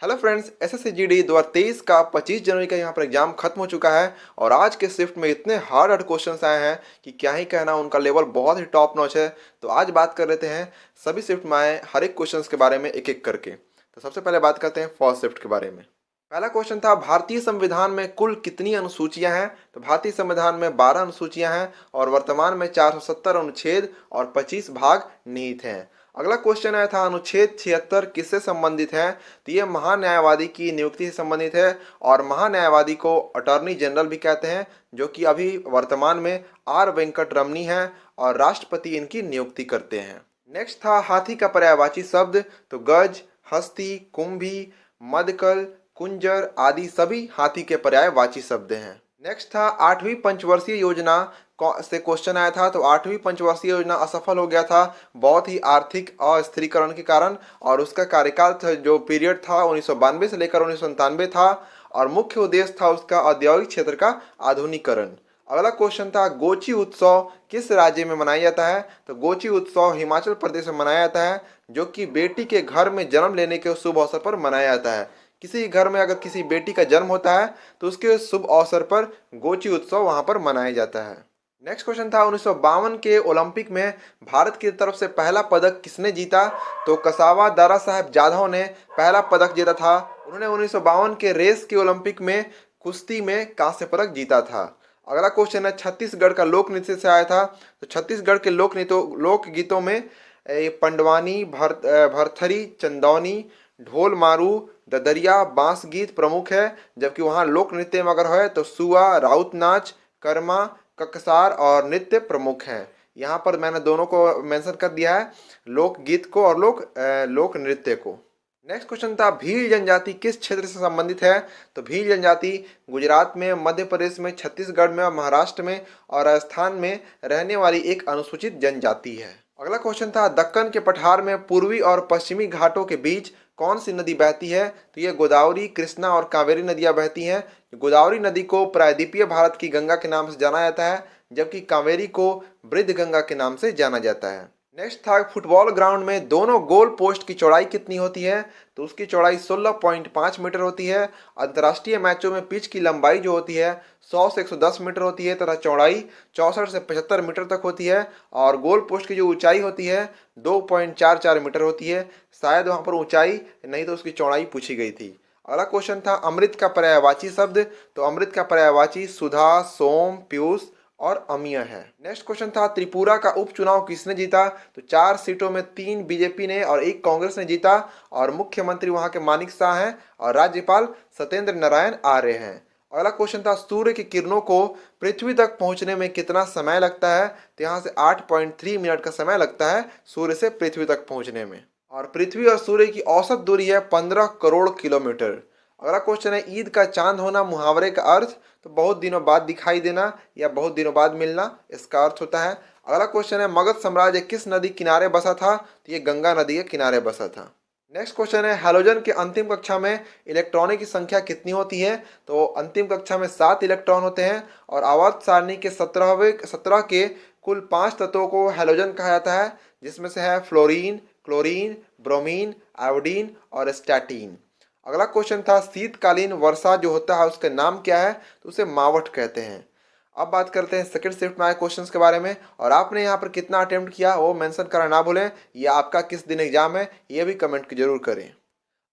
Hello friends, SSC GD 2023 का 25 जनवरी का यहाँ पर एग्जाम खत्म हो चुका है और आज के शिफ्ट में इतने हार्ड हार्ड क्वेश्चंस आए हैं कि क्या ही कहना। उनका लेवल बहुत ही टॉप नॉच है। तो आज बात कर लेते हैं सभी शिफ्ट में आए हर एक क्वेश्चंस के बारे में एक एक करके। तो सबसे पहले बात करते हैं फर्स्ट शिफ्ट के बारे में। पहला क्वेश्चन था, भारतीय संविधान में कुल कितनी अनुसूचियां हैं? तो भारतीय संविधान में 12 अनुसूचियां हैं और वर्तमान में 470 अनुच्छेद और 25 भाग निहित हैं। अगला क्वेश्चन आया था, अनुच्छेद 76 किससे संबंधित है? तो ये महान्यायवादी की नियुक्ति से संबंधित है और महान्यायवादी को अटॉर्नी जनरल भी कहते हैं, जो कि अभी वर्तमान में आर वेंकट रमनी है और राष्ट्रपति इनकी नियुक्ति करते हैं। नेक्स्ट था, हाथी का पर्यायवाची शब्द। तो गज, हस्ती, कुंभी, मदकल, कुंजर आदि सभी हाथी के पर्यायवाची शब्द हैं। नेक्स्ट था, 8वीं पंचवर्षीय योजना से क्वेश्चन आया था। तो 8वीं पंचवर्षीय योजना असफल हो गया था बहुत ही आर्थिक अस्थिरीकरण के कारण, और उसका कार्यकाल था जो पीरियड था 1992 से लेकर 1997 था, और मुख्य उद्देश्य था उसका औद्योगिक क्षेत्र का आधुनिकीकरण। अगला क्वेश्चन था, गोची उत्सव किस राज्य में मनाया जाता है? तो गोची उत्सव हिमाचल प्रदेश में मनाया जाता है, जो कि बेटी के घर में जन्म लेने के शुभ अवसर पर मनाया जाता है। किसी घर में अगर किसी बेटी का जन्म होता है तो उसके शुभ अवसर पर गोची उत्सव वहां पर मनाया जाता है। नेक्स्ट क्वेश्चन था, 1952 के ओलंपिक में भारत की तरफ से पहला पदक किसने जीता? तो कसावा दारा साहब जाधव ने पहला पदक जीता था। उन्होंने 1952 के रेस के ओलंपिक में कुश्ती में कांस्य पदक जीता था। अगला क्वेश्चन है, छत्तीसगढ़ का लोक नृत्य से आया था। तो छत्तीसगढ़ के लोकगीतों में पंडवानी, भरथरी, चंदौनी, ढोल मारू, ददरिया, बांस गीत प्रमुख है, जबकि वहाँ लोक नृत्य में अगर है तो सुआ, राउत नाच, कर्मा, ककसार और नृत्य प्रमुख हैं। यहाँ पर मैंने दोनों को मेंशन कर दिया है, लोकगीत को और लोक नृत्य को। नेक्स्ट क्वेश्चन था, भील जनजाति किस क्षेत्र से संबंधित है? तो भील जनजाति गुजरात में, मध्य प्रदेश में, छत्तीसगढ़ में, महाराष्ट्र में और राजस्थान में रहने वाली एक अनुसूचित जनजाति है। अगला क्वेश्चन था, दक्कन के पठार में पूर्वी और पश्चिमी घाटों के बीच कौन सी नदी बहती है? तो ये गोदावरी, कृष्णा और कावेरी नदियां बहती हैं। गोदावरी नदी को प्रायद्वीपीय भारत की गंगा के नाम से जाना जाता है, जबकि कावेरी को वृद्ध गंगा के नाम से जाना जाता है। नेक्स्ट था, फुटबॉल ग्राउंड में दोनों गोल पोस्ट की चौड़ाई कितनी होती है? तो उसकी चौड़ाई 16.5 मीटर होती है। अंतर्राष्ट्रीय मैचों में पिच की लंबाई जो होती है 100 से 110 मीटर होती है तथा चौड़ाई 64 से 75 मीटर तक होती है, और गोल पोस्ट की जो ऊंचाई होती है 2.44 मीटर होती है। शायद वहाँ पर ऊंचाई नहीं तो उसकी चौड़ाई पूछी गई थी। अगला क्वेश्चन था, अमृत का पर्यायवाची शब्द। तो अमृत का पर्यायवाची सुधा, सोम, पीयूष और अमीय है। नेक्स्ट क्वेश्चन था, त्रिपुरा का उपचुनाव किसने जीता? तो 4 सीटों में 3 बीजेपी ने और 1 कांग्रेस ने जीता, और मुख्यमंत्री वहां के मानिक शाह हैं और राज्यपाल सत्येंद्र नारायण आर्य हैं। अगला क्वेश्चन था, सूर्य की किरणों को पृथ्वी तक पहुंचने में कितना समय लगता है? तो यहाँ से 8.3 मिनट का समय लगता है सूर्य से पृथ्वी तक पहुंचने में, और पृथ्वी और सूर्य की औसत दूरी है 15 करोड़ किलोमीटर। अगला क्वेश्चन है, ईद का चांद होना मुहावरे का अर्थ? तो बहुत दिनों बाद दिखाई देना या बहुत दिनों बाद मिलना, इसका अर्थ होता है। अगला क्वेश्चन है, मगध साम्राज्य किस नदी किनारे बसा था? तो ये गंगा नदी के किनारे बसा था। नेक्स्ट क्वेश्चन है, हैलोजन के अंतिम कक्षा में इलेक्ट्रॉनों की संख्या कितनी होती है? तो अंतिम कक्षा में 7 इलेक्ट्रॉन होते हैं, और आवर्त सारणी के 17 के कुल 5 तत्वों को हैलोजन कहा जाता है, जिसमें से है फ्लोरीन, क्लोरीन, ब्रोमीन, आयोडीन और स्टैटीन। अगला क्वेश्चन था, शीतकालीन वर्षा जो होता है उसका नाम क्या है? तो उसे मावठ कहते हैं। अब बात करते हैं सेकंड शिफ्ट में आए क्वेश्चंस के बारे में, और आपने यहाँ पर कितना अटेम्प्ट किया वो मेंशन करना ना भूलें। या आपका किस दिन एग्जाम है ये भी कमेंट जरूर करें।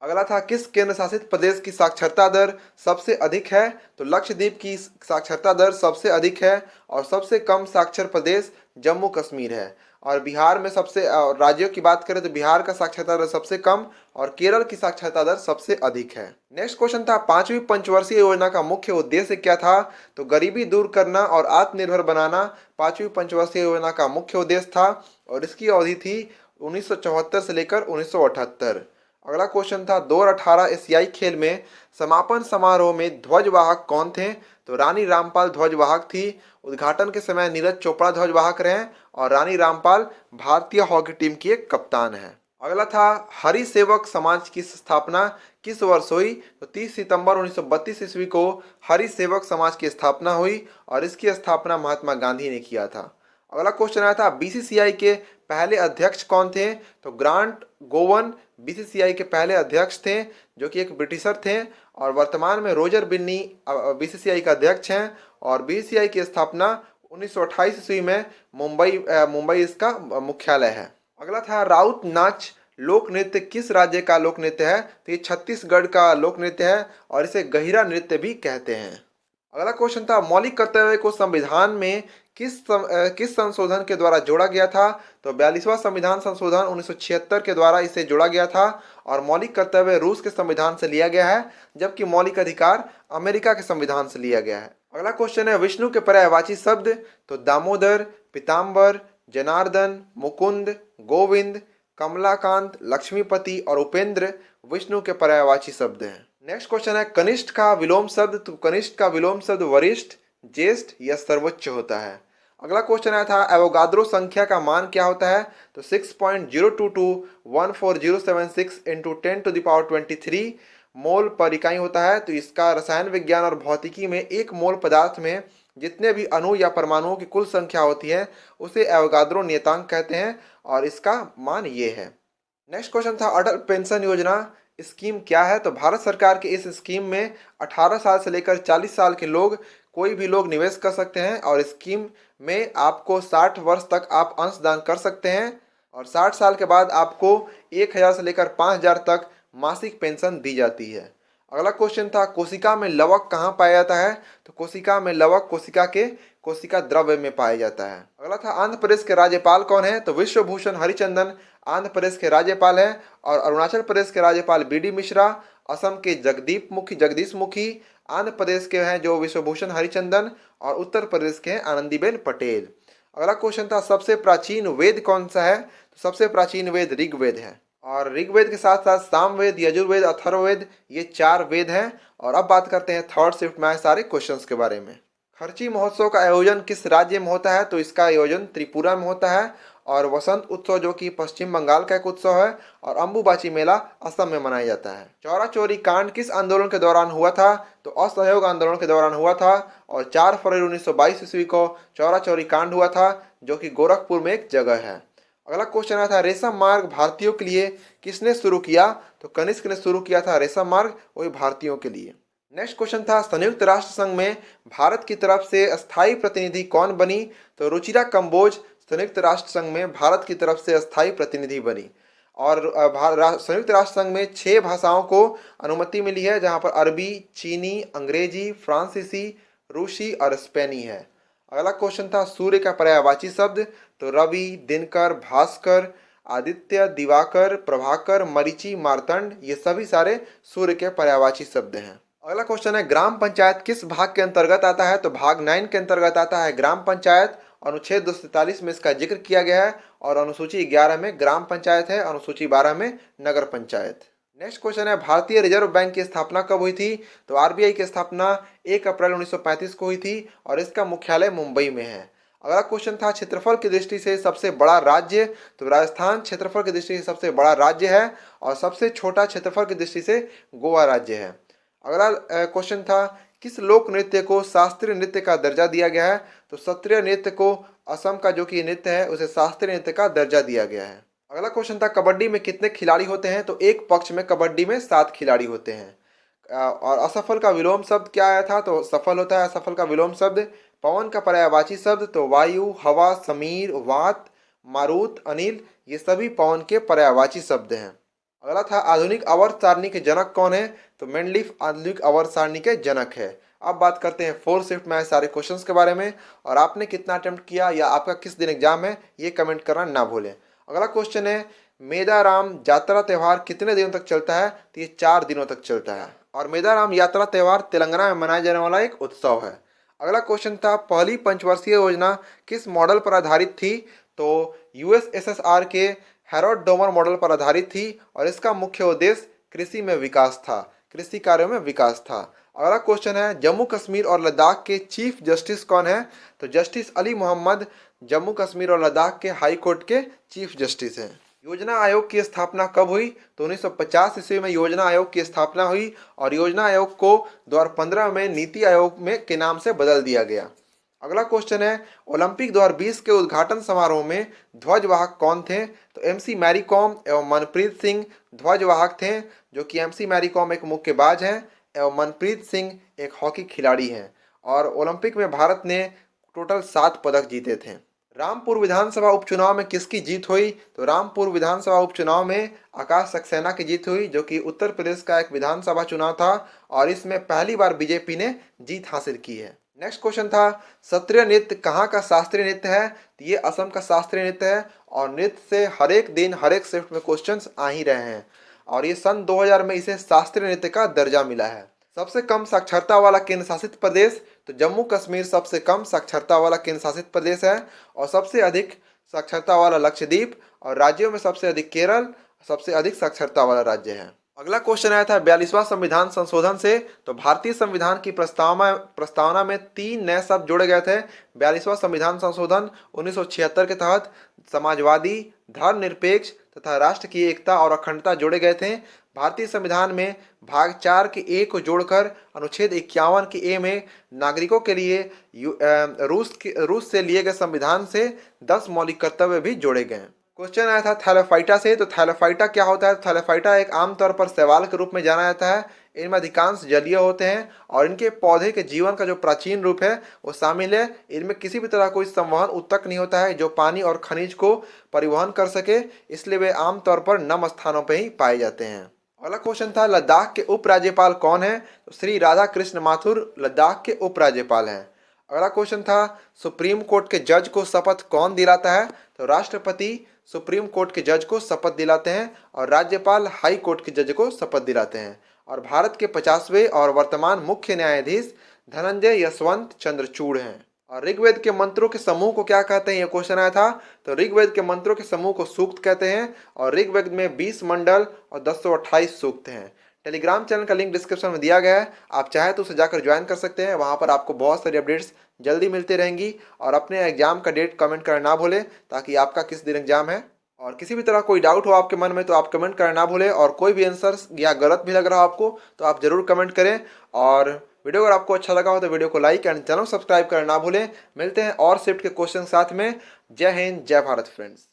अगला था, किस केंद्र शासित प्रदेश की साक्षरता दर सबसे अधिक है? तो लक्षद्वीप की साक्षरता दर सबसे अधिक है, और सबसे कम साक्षर प्रदेश जम्मू कश्मीर है। और बिहार में सबसे राज्यों की बात करें तो बिहार का साक्षरता दर सबसे कम और केरल की साक्षरता दर सबसे अधिक है। नेक्स्ट क्वेश्चन था, 5वीं पंचवर्षीय योजना का मुख्य उद्देश्य क्या था? तो गरीबी दूर करना और आत्मनिर्भर बनाना 5वीं पंचवर्षीय योजना का मुख्य उद्देश्य था, और इसकी अवधि थी 1974 से लेकर 1978। अगला क्वेश्चन था, 2018 एशियाई खेल में समापन समारोह में ध्वजवाहक कौन थे? तो रानी रामपाल ध्वजवाहक थी। उद्घाटन के समय नीरज चोपड़ा ध्वजवाहक रहे, और रानी रामपाल भारतीय हॉकी टीम की एक कप्तान है। अगला था, हरि सेवक समाज की स्थापना किस वर्ष हुई? तो 30 सितंबर 1932 ईस्वी को हरि सेवक समाज की स्थापना हुई, और इसकी स्थापना महात्मा गांधी ने किया था। अगला क्वेश्चन आया था, बीसीसीआई के पहले अध्यक्ष कौन थे? तो ग्रांट गोवन बीसीसीआई के पहले अध्यक्ष थे, जो कि एक ब्रिटिशर थे। और वर्तमान में रोजर बिन्नी बीसीसीआई का अध्यक्ष हैं। और बीसीसीआई की स्थापना 1928 ईस्वी में मुंबई इसका मुख्यालय है। अगला था राउत नाच लोक नृत्य किस राज्य का लोक नृत्य है? तो ये छत्तीसगढ़ का लोक नृत्य है और इसे गहिरा नृत्य भी कहते हैं। अगला क्वेश्चन था मौलिक कर्तव्य को संविधान में किस संशोधन के द्वारा जोड़ा गया था? तो 42वां संविधान संशोधन 1976 के द्वारा इसे जोड़ा गया था। और मौलिक कर्तव्य रूस के संविधान से लिया गया है, जबकि मौलिक अधिकार अमेरिका के संविधान से लिया गया है। अगला क्वेश्चन है विष्णु के पर्यायवाची शब्द? तो दामोदर, पीताम्बर, जनार्दन, मुकुंद, गोविंद, कमलाकांत, लक्ष्मीपति और उपेंद्र विष्णु के पर्यायवाची शब्द हैं। नेक्स्ट क्वेश्चन है कनिष्ठ का विलोम शब्द? तो कनिष्ठ का विलोम शब्द वरिष्ठ, ज्येष्ठ या सर्वोच्च होता है। अगला क्वेश्चन आया था एवोगाद्रो संख्या का मान क्या होता है? तो 6.022140076 इंटू 10⁻23 मोल पर इकाई होता है। तो इसका रसायन विज्ञान और भौतिकी में एक मोल पदार्थ में जितने भी अणु या परमाणुओं की कुल संख्या होती है उसे एवोगाद्रो नियतांक कहते हैं और इसका मान ये है। नेक्स्ट क्वेश्चन था अटल पेंशन योजना स्कीम क्या है? तो भारत सरकार के इस स्कीम में 18 साल से लेकर 40 साल के लोग कोई भी लोग निवेश कर सकते हैं और स्कीम में आपको 60 वर्ष तक आप अंशदान कर सकते हैं और 60 साल के बाद आपको 1000 से लेकर 5000 तक मासिक पेंशन दी जाती है। अगला क्वेश्चन था कोशिका में लवक कहाँ पाया जाता है? तो कोशिका में लवक कोशिका द्रव्य में पाया जाता है। अगला था आंध्र प्रदेश के राज्यपाल कौन है? तो विश्वभूषण हरिचंदन आंध्र प्रदेश के राज्यपाल हैं। और अरुणाचल प्रदेश के राज्यपाल बीडी मिश्रा, असम के जगदीश मुखी, आंध्र प्रदेश के हैं जो विश्वभूषण हरिचंदन और उत्तर प्रदेश के हैं आनंदीबेन पटेल। अगला क्वेश्चन था सबसे प्राचीन वेद कौन सा है? तो सबसे प्राचीन वेद ऋग्वेद है और ऋग्वेद के साथ साथ सामवेद, यजुर्वेद, अथर्ववेद ये 4 वेद हैं। और अब बात करते हैं थर्ड शिफ्ट में आए सारे क्वेश्चंस के बारे में। खर्ची महोत्सव का आयोजन किस राज्य में होता है? तो इसका आयोजन त्रिपुरा में होता है। और वसंत उत्सव जो कि पश्चिम बंगाल का एक उत्सव है और अम्बुबाची मेला असम में मनाया जाता है। चौरा चौरी कांड किस आंदोलन के दौरान हुआ था? तो असहयोग आंदोलन के दौरान हुआ था और 4 फरवरी 1922 ईस्वी को चौरा चौरी कांड हुआ था जो कि गोरखपुर में एक जगह है। अगला क्वेश्चन आया था रेशम मार्ग भारतीयों के लिए किसने शुरू किया? तो कनिष्क ने शुरू किया था रेशम मार्ग, वही भारतीयों के लिए। नेक्स्ट क्वेश्चन था संयुक्त राष्ट्र संघ में भारत की तरफ से अस्थायी प्रतिनिधि कौन बनी? तो रुचिरा कंबोज संयुक्त राष्ट्र संघ में भारत की तरफ से अस्थायी प्रतिनिधि बनी। और संयुक्त राष्ट्र संघ में 6 भाषाओं को अनुमति मिली है, जहां पर अरबी, चीनी, अंग्रेजी, फ्रांसीसी, रूसी और स्पेनी है। अगला क्वेश्चन था सूर्य का पर्यायवाची शब्द? तो रवि, दिनकर, भास्कर, आदित्य, दिवाकर, प्रभाकर, मरीचि, मार्तंड ये सभी सारे सूर्य के पर्यायवाची शब्द हैं। अगला क्वेश्चन है ग्राम पंचायत किस भाग के अंतर्गत आता है? तो भाग 9 के अंतर्गत आता है ग्राम पंचायत। अनुच्छेद 243 में इसका जिक्र किया गया है और अनुसूची 11 में ग्राम पंचायत है, अनुसूची 12 में नगर पंचायत। नेक्स्ट क्वेश्चन है भारतीय रिजर्व बैंक की स्थापना कब हुई थी? तो आरबीआई की स्थापना 1 अप्रैल 1935 को हुई थी और इसका मुख्यालय मुंबई में है। अगला क्वेश्चन था क्षेत्रफल की दृष्टि से सबसे बड़ा राज्य? तो राजस्थान क्षेत्रफल की दृष्टि से सबसे बड़ा राज्य है और सबसे छोटा क्षेत्रफल की दृष्टि से गोवा राज्य है। अगला क्वेश्चन था किस लोक नृत्य को शास्त्रीय नृत्य का दर्जा दिया गया है? तो सत्रिय नृत्य को असम का जो कि नृत्य है उसे शास्त्रीय नृत्य का दर्जा दिया गया है। अगला क्वेश्चन था कबड्डी में कितने खिलाड़ी होते हैं? तो एक पक्ष में कबड्डी में 7 खिलाड़ी होते हैं। और असफल का विलोम शब्द क्या आया था? तो सफल होता है असफल का विलोम शब्द। पवन का पर्यायवाची शब्द? तो वायु, हवा, समीर, वात, मारुत, अनिल ये सभी पवन के पर्यायवाची शब्द हैं। अगला था आधुनिक आवर्त सारणी के जनक कौन है? तो मेंडलीफ आधुनिक आवर्त सारणी के जनक है। अब बात करते हैं फोर्थ शिफ्ट में आए सारे क्वेश्चंस के बारे में और आपने कितना अटेम्प्ट किया या आपका किस दिन एग्जाम है ये कमेंट करना ना भूलें। अगला क्वेश्चन है मेदाराम यात्रा त्यौहार कितने दिनों तक चलता है? तो ये 4 दिनों तक चलता है और मेदाराम यात्रा त्यौहार तेलंगाना में मनाया जाने वाला एक उत्सव है। अगला क्वेश्चन था पहली पंचवर्षीय योजना किस मॉडल पर आधारित थी? तो यूएसएसआर के हैरोल्ड डोमर मॉडल पर आधारित थी और इसका मुख्य उद्देश्य कृषि में विकास था, कृषि कार्यों में विकास था। अगला क्वेश्चन है जम्मू कश्मीर और लद्दाख के चीफ जस्टिस कौन है? तो जस्टिस अली मोहम्मद जम्मू कश्मीर और लद्दाख के हाई कोर्ट के चीफ जस्टिस हैं। योजना आयोग की स्थापना कब हुई? तो 1950 ईस्वी में योजना आयोग की स्थापना हुई और योजना आयोग को 2015 में नीति आयोग में के नाम से बदल दिया गया। अगला क्वेश्चन है, ओलंपिक 2020 के उद्घाटन समारोह में ध्वजवाहक कौन थे? तो एमसी मैरी कॉम एवं मनप्रीत सिंह ध्वजवाहक थे, जो कि एमसी मैरी कॉम एक मुक्केबाज हैं एवं मनप्रीत सिंह एक हॉकी खिलाड़ी हैं। और ओलंपिक में भारत ने टोटल 7 पदक जीते थे। रामपुर विधानसभा उपचुनाव में किसकी जीत हुई? तो रामपुर विधानसभा उपचुनाव में आकाश सक्सेना की जीत हुई, जो कि उत्तर प्रदेश का एक विधानसभा चुनाव था और इसमें पहली बार बीजेपी ने जीत हासिल की है। नेक्स्ट क्वेश्चन था, सत्रिय नृत्य कहाँ का शास्त्रीय नृत्य है? तो ये असम का शास्त्रीय नृत्य है और नृत्य से हर एक दिन हर एक शिफ्ट में क्वेश्चंस आ ही रहे हैं और ये सन 2000 में इसे शास्त्रीय नृत्य का दर्जा मिला है। सबसे कम साक्षरता वाला केंद्र शासित प्रदेश? तो जम्मू कश्मीर सबसे कम साक्षरता वाला केंद्र शासित प्रदेश है और सबसे अधिक साक्षरता वाला लक्षद्वीप, और राज्यों में सबसे अधिक केरल सबसे अधिक साक्षरता वाला राज्य है। अगला क्वेश्चन आया था 42वां संविधान संशोधन से। तो भारतीय संविधान की प्रस्तावना में 3 नए शब्द जोड़े गए थे। 42वां संविधान संशोधन 1976 के तहत समाजवादी, धर्मनिरपेक्ष तथा राष्ट्र की एकता और अखंडता जोड़े गए थे। भारतीय संविधान में भाग 4 के ए को जोड़कर अनुच्छेद 51 के ए में नागरिकों के लिए रूस से लिए गए संविधान से 10 मौलिक कर्तव्य भी जोड़े गए। क्वेश्चन आया था थैलेफाइटा से। तो थैलेफाइटा क्या होता है? थैलेफाइटा एक आमतौर पर शैवाल के रूप में जाना जाता है। इनमें अधिकांश जलीय होते हैं और इनके पौधे के जीवन का जो प्राचीन रूप है वो शामिल है। इनमें किसी भी तरह कोई संवहन ऊतक नहीं होता है जो पानी और खनिज को परिवहन कर सके, इसलिए वे आमतौर पर नम स्थानों पर ही पाए जाते हैं। अगला क्वेश्चन था, लद्दाख के उपराज्यपाल कौन है? तो श्री राधा कृष्ण माथुर लद्दाख के उपराज्यपाल हैं। अगला क्वेश्चन था, सुप्रीम कोर्ट के जज को शपथ कौन दिलाता है? तो राष्ट्रपति सुप्रीम कोर्ट के जज को शपथ दिलाते हैं और राज्यपाल हाई कोर्ट के जज को शपथ दिलाते हैं। और भारत के 50वें और वर्तमान मुख्य न्यायाधीश धनंजय यशवंत चंद्रचूड़ हैं। और ऋग्वेद के मंत्रों के समूह को क्या कहते हैं? यह क्वेश्चन आया था। तो ऋग्वेद के मंत्रों के समूह को सूक्त कहते हैं और ऋग्वेद में 20 मंडल और 1028 सूक्त हैं। टेलीग्राम चैनल का लिंक डिस्क्रिप्शन में दिया गया है, आप चाहे तो उसे जाकर ज्वाइन कर सकते हैं। वहाँ पर आपको बहुत सारी अपडेट्स जल्दी मिलती रहेंगी। और अपने एग्जाम का डेट कमेंट करना ना भूलें, ताकि आपका किस दिन एग्जाम है। और किसी भी तरह कोई डाउट हो आपके मन में तो आप कमेंट करना ना भूलें, और कोई भी आंसर या गलत भी लग रहा हो आपको तो आप ज़रूर कमेंट करें। और वीडियो अगर आपको अच्छा लगा हो तो वीडियो को लाइक एंड चैनल सब्सक्राइब करना ना भूलें। मिलते हैं और शिफ्ट के क्वेश्चन के साथ में। जय हिंद, जय भारत फ्रेंड्स।